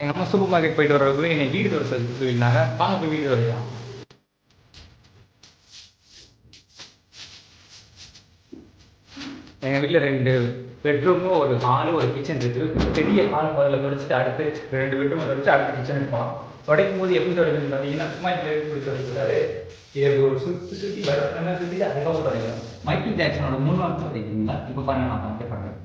எங்கள் அம்மா super market போயிட்டு வரக்குள்ள என்னை வீடு வர சொல்லியிருந்தாங்க. வாங்க போய் வீடு வரையா. எங்கள் வீட்டில் 2 பெட்ரூமு, ஒரு ஹாலு, ஒரு கிச்சன் இருக்குது. பெரிய ஹால் முதல்ல தொடச்சிட்டு அடுத்து 2 பெட்ரூம் தொடச்சு அடுத்த கிச்சன் இருப்பான். துடைக்கும் போது எப்படி துடைக்குதுன்னு பார்த்தீங்கன்னா, சும்மா இப்படி துடைக்கூடாது. இதை ஒரு சுற்றி வர சுற்றி அதுக்கப்புறம் துடைக்கணும். மைக்கேல் ஜாக்சனோட 3 வாரம் துடைக்கிறீங்களா? இப்போ பாருங்க, நான் அப்படியே பண்ணுறேன்.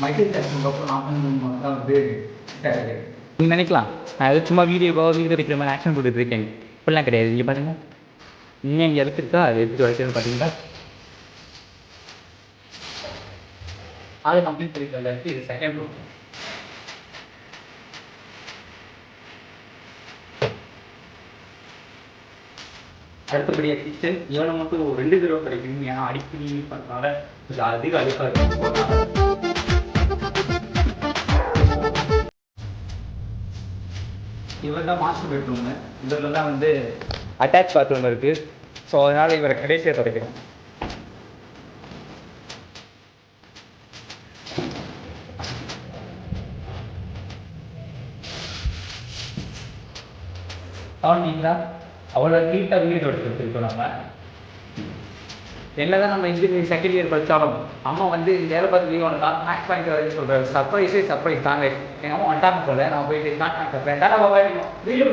மைக்கேல் ஜாக்சனுக்கு அப்புறம் நான் தான் வந்து நீங்கள் நினைக்கலாம், நான் எதாவது சும்மா வீடியோ வைக்கிற மாதிரி ஆக்ஷன் கொடுத்துட்டு இருக்கேன். இப்படிலாம் கிடையாது. இங்கே பாருங்கள், இன்னும் இங்கே எடுத்துருக்கா, அது எடுத்து வரைக்கிறது பார்த்தீங்களா. அது கம்ப்ளீட் பண்ணிட்டு இது செகண்ட் ரூம். அடுத்தபடியாக கிச்சன். இவனை மட்டும் 2 தடவை கிடைக்கும். ஏன்னா அடிக்கடி பண்ணனால கொஞ்சம் அதிக அழுக்காக இருக்கும். இவர் தான் மாஸ்டர் பெட்ரூமு. இதில் தான் வந்து அட்டாச் பாத்ரூம் இருக்குது. ஸோ அதனால் இவரை கடைசியாக துடைக்கிறேன். கவனிங்களா, அவ்வளோ நீட்டாக வீடு எடுத்துருக்கோம். நம்ம என்ன தான் நம்ம இன்ஜினியரிங் செகண்ட் இயர் படித்தாலும் அம்மா வந்து வேலை பார்த்து லீவ் ஒன்று தான் மேக்ஸ் பாயிண்ட் வரைக்கும் சொல்கிறேன். சர்ப்ரைஸ் தாங்க. எங்கள் அம்மா வந்துட்டாங்க சொல்ல நான் போயிட்டு கான்டாக்ட் பண்ணுறேன். வீடு